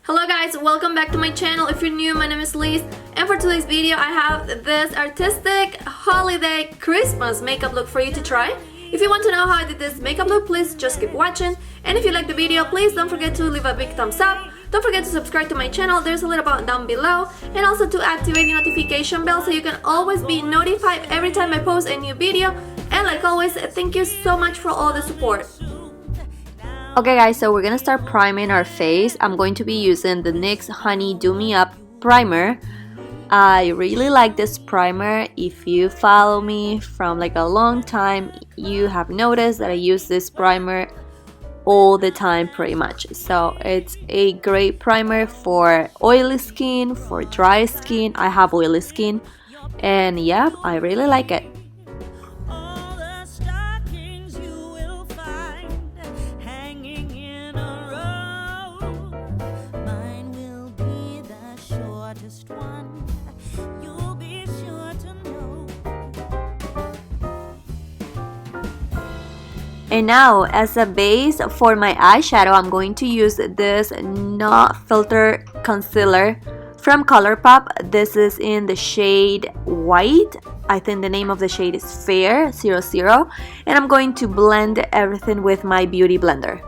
Hello guys, welcome back to my channel. If you're new, my name is Liz, and for today's video I have this artistic holiday Christmas makeup look for you to try. If you want to know how I did this makeup look, please just keep watching, and if you like the video, please don't forget to leave a big thumbs up. Don't forget to subscribe to my channel, there's a little button down below, and also to activate the notification bell so you can always be notified every time I post a new video. And like always, thank you so much for all the support. Okay guys, so we're gonna start priming our face. I'm going to be using the NYX Honey Do Me Up primer. I really like this primer. If you follow me from like a long time, you have noticed that I use this primer all the time pretty much. So it's a great primer for oily skin, for dry skin. I have oily skin, and yeah, I really like it. And now, as a base for my eyeshadow, I'm going to use this Not Filter Concealer from ColourPop. This is in the shade White. I think the name of the shade is Fair 00. And I'm going to blend everything with my Beauty Blender.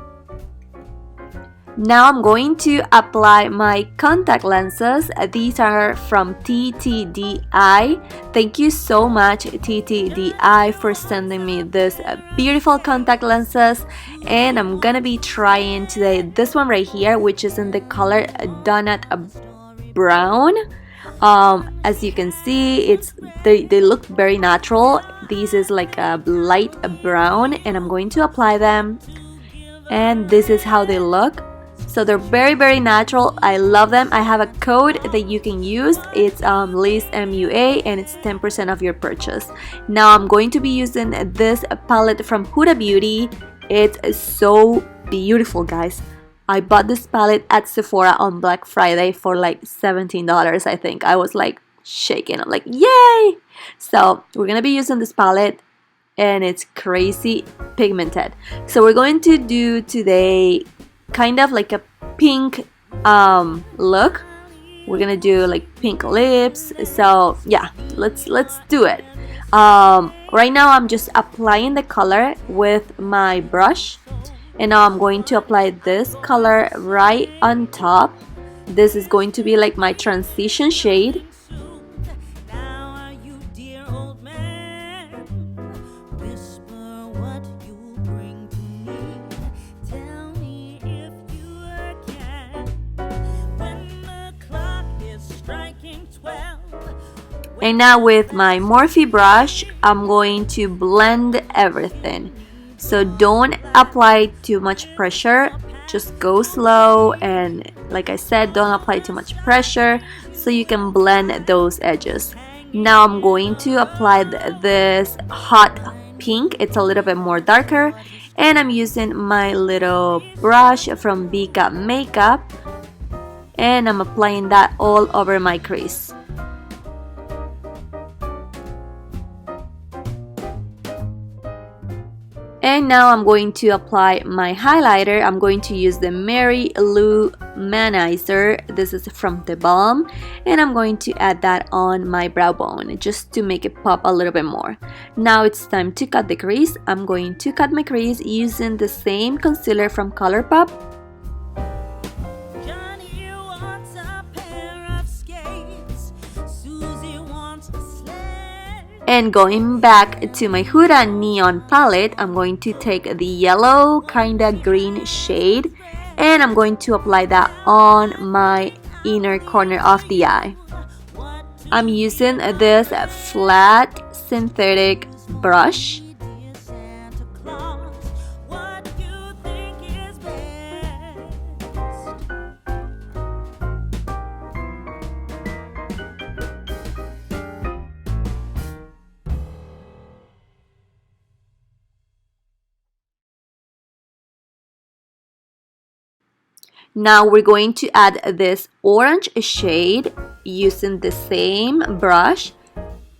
Now I'm going to apply my contact lenses. These are from TTDI. Thank you so much TTDI for sending me this beautiful contact lenses. And I'm gonna be trying today this one right here, which is in the color Donut Brown. As you can see, they look very natural. This is like a light brown, and I'm going to apply them. And this is how they look. So they're very natural. I love them. I have a code that you can use. It's LizMUA, and it's 10% of your purchase. Now I'm going to be using this palette from Huda Beauty. It's so beautiful, guys. I bought this palette at Sephora on Black Friday for like $17, I think. I was like shaking. I'm like, yay! So we're gonna be using this palette, and it's crazy pigmented. So we're going to do today kind of like a pink look. We're gonna do like pink lips. So yeah, let's do it. Right now I'm just applying the color with my brush, and now I'm going to apply this color right on top. This is going to be like my transition shade. And now with my Morphe brush, I'm going to blend everything. So don't apply too much pressure, just go slow, and like I said, don't apply too much pressure so you can blend those edges. Now I'm going to apply this hot pink. It's a little bit more darker, and I'm using my little brush from Vika Makeup, and I'm applying that all over my crease. And now I'm going to apply my highlighter. I'm going to use the Mary Lou Manizer. This is from The Balm. And I'm going to add that on my brow bone just to make it pop a little bit more. Now it's time to cut the crease. I'm going to cut my crease using the same concealer from ColourPop. And going back to my Huda Neon palette, I'm going to take the yellow kinda green shade, and I'm going to apply that on my inner corner of the eye. I'm using this flat synthetic brush. Now we're going to add this orange shade using the same brush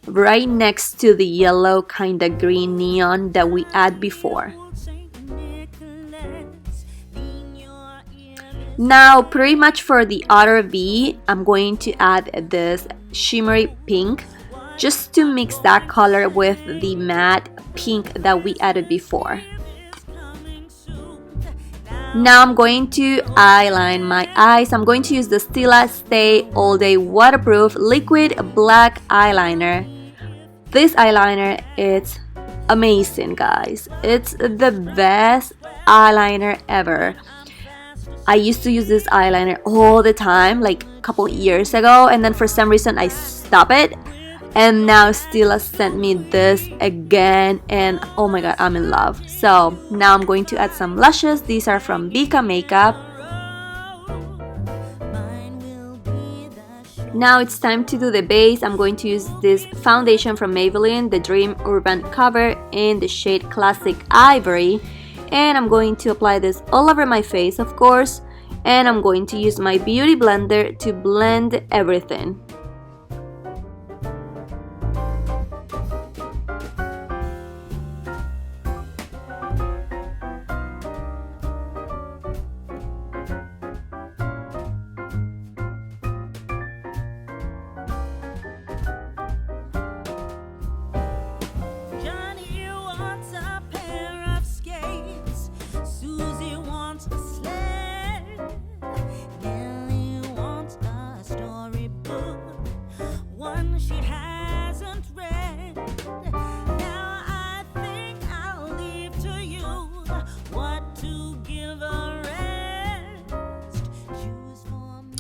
right next to the yellow kinda green neon that we add before. Now, pretty much for the outer V, I'm going to add this shimmery pink just to mix that color with the matte pink that we added before. Now I'm going to eyeline my eyes. I'm going to use the Stila Stay All Day Waterproof Liquid Black Eyeliner. This eyeliner is amazing, guys. It's the best eyeliner ever. I used to use this eyeliner all the time, like a couple years ago, and then for some reason I stopped it. And now Stila sent me this again, and oh my god, I'm in love. So now I'm going to add some lashes. These are from Bika Makeup. Now it's time to do the base. I'm going to use this foundation from Maybelline, the Dream Urban Cover in the shade Classic Ivory. And I'm going to apply this all over my face, of course. And I'm going to use my beauty blender to blend everything.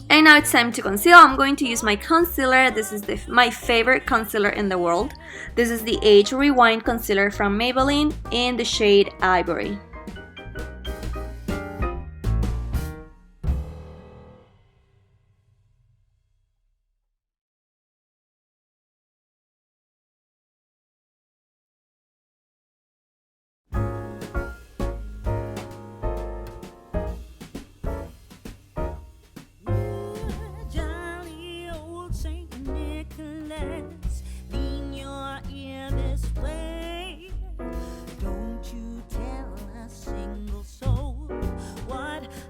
And now it's time to conceal. I'm going to use my concealer. This is my favorite concealer in the world. This is the Age Rewind Concealer from Maybelline in the shade Ivory.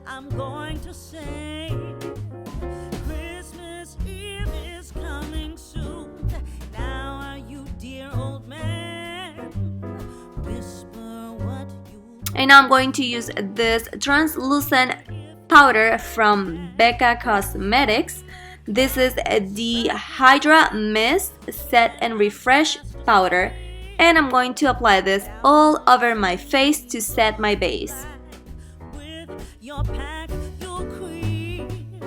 I'm going to say Christmas Eve is coming soon. Now are you dear old man? Whisper what you. And now I'm going to use this translucent powder from Becca Cosmetics. This is the Hydra Mist Set and Refresh Powder. And I'm going to apply this all over my face to set my base. Your pack, your queen,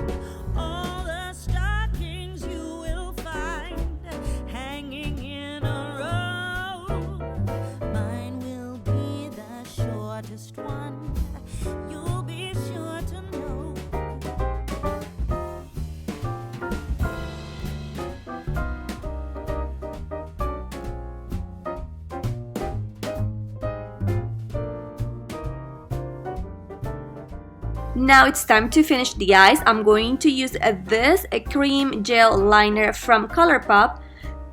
all the stockings you will find hanging in a row. Mine will be the shortest one. You'll be sure to know. Now it's time to finish the eyes. I'm going to use this cream gel liner from ColourPop.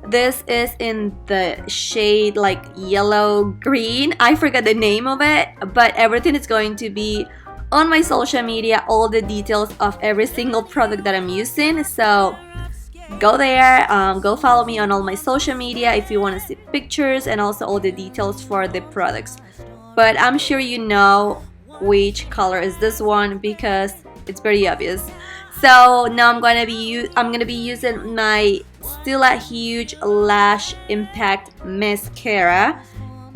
This is in the shade like yellow green. I forgot the name of it, but everything is going to be on my social media, all the details of every single product that I'm using. So go there, go follow me on all my social media if you want to see pictures and also all the details for the products. But I'm sure you know which color is this one because it's very obvious. So now I'm gonna be using my Stila Huge Lash Impact Mascara.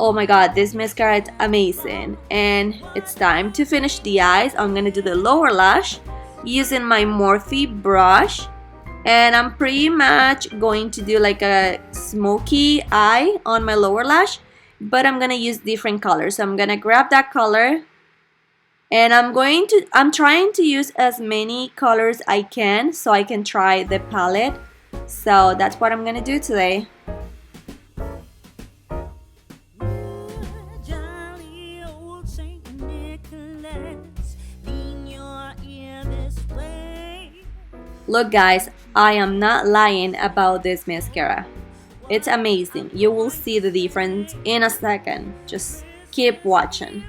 Oh my god, this mascara is amazing. And it's time to finish the eyes. I'm gonna do the lower lash using my Morphe brush. And I'm pretty much going to do like a smoky eye on my lower lash, but I'm gonna use different colors. So I'm gonna grab that color. And I'm trying to use as many colors I can so I can try the palette. So that's what I'm gonna do today. Look guys, I am not lying about this mascara. It's amazing. You will see the difference in a second. Just keep watching.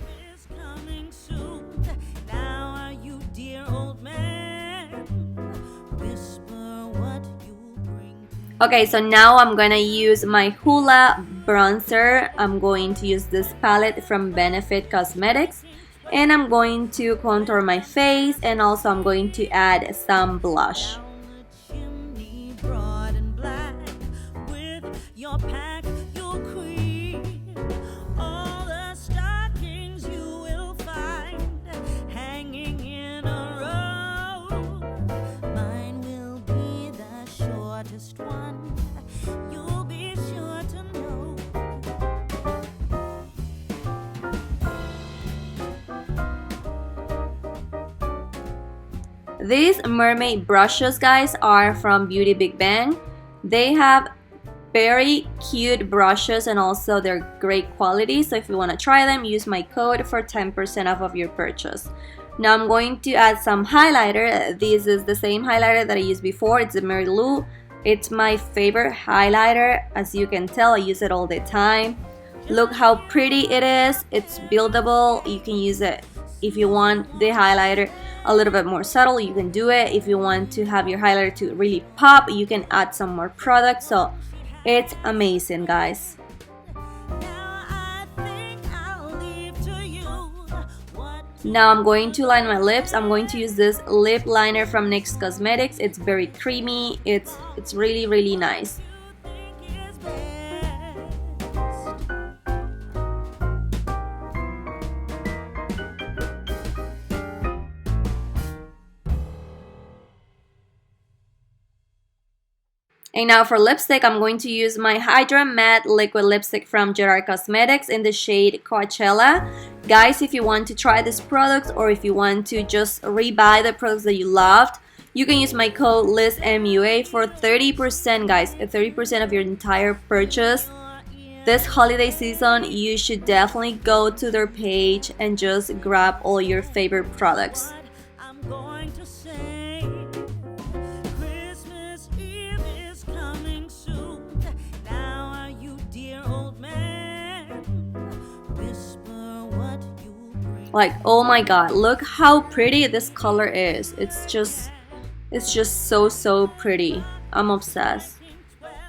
Now are you dear old Okay, so now I'm gonna use my HUDA bronzer. I'm going to use this palette from Benefit Cosmetics, and I'm going to contour my face, and also I'm going to add some blush. Down the chimney, broad and black, with your pack, your queen. All the stockings you will find hanging in a row. Mine will be the shortest one. You'll be sure to know. These mermaid brushes, guys, are from Beauty Big Bang. They have very cute brushes and also they're great quality. So if you want to try them, use my code for 10% off of your purchase. Now I'm going to add some highlighter. This is the same highlighter that I used before. It's the Mary Lou. It's my favorite highlighter. As you can tell, I use it all the time. Look how pretty it is. It's buildable. You can use it if you want the highlighter a little bit more subtle, you can do it. If you want to have your highlighter to really pop, you can add some more product. So it's amazing, guys. Now I'm going to line my lips. I'm going to use this lip liner from NYX Cosmetics. It's very creamy. It's really, really nice. And now for lipstick, I'm going to use my Hydra Matte Liquid Lipstick from Gerard Cosmetics in the shade Coachella. Guys, if you want to try this product or if you want to just rebuy the products that you loved, you can use my code LIZMUA for 30%, guys. 30% of your entire purchase. This holiday season, you should definitely go to their page and just grab all your favorite products. Like, oh my god, look how pretty this color is. It's just so pretty. I'm obsessed.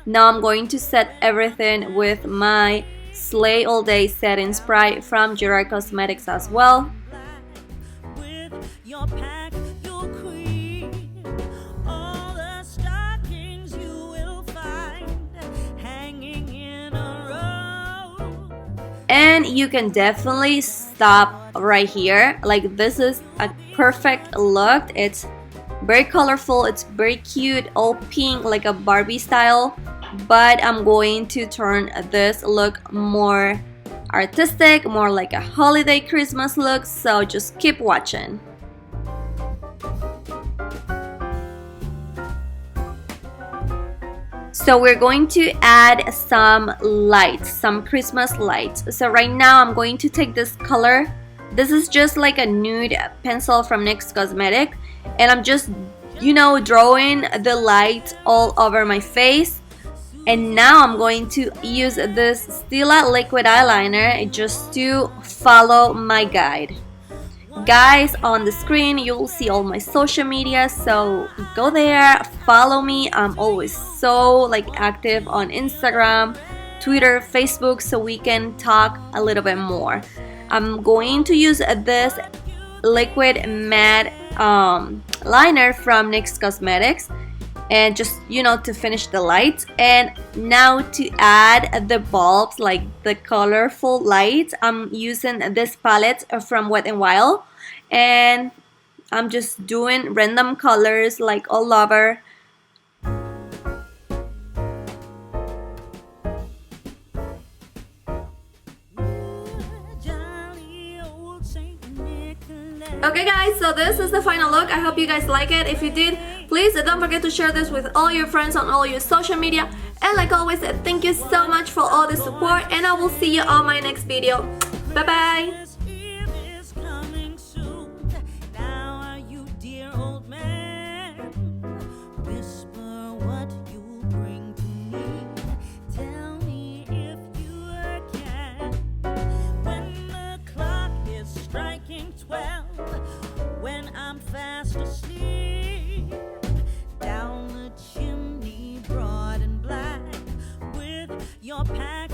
Now I'm going to set everything with my Slay All Day setting spray from Gerard Cosmetics as well. And you can definitely stop right here. Like, this is a perfect look. It's very colorful, it's very cute, all pink like a Barbie style, but I'm going to turn this look more artistic, more like a holiday Christmas look, so just keep watching. So we're going to add some lights, some Christmas lights. So right now I'm going to take this color. This is just like a nude pencil from NYX Cosmetics, and I'm just, you know, drawing the lights all over my face. And now I'm going to use this Stila liquid eyeliner just to follow my guide. Guys, on the screen you'll see all my social media, so go there, follow me. I'm always so like active on Instagram, Twitter, Facebook, so we can talk a little bit more. I'm going to use this liquid matte liner from NYX Cosmetics, and just, you know, to finish the lights. And now to add the bulbs, like the colorful lights, I'm using this palette from Wet n Wild, and I'm just doing random colors like all over. Okay guys, so this is the final look. I hope you guys like it. If you did, please don't forget to share this with all your friends on all your social media. And like always, thank you so much for all the support, and I will see you on my next video. Bye bye. When I'm fast asleep, down the chimney, broad and your pack,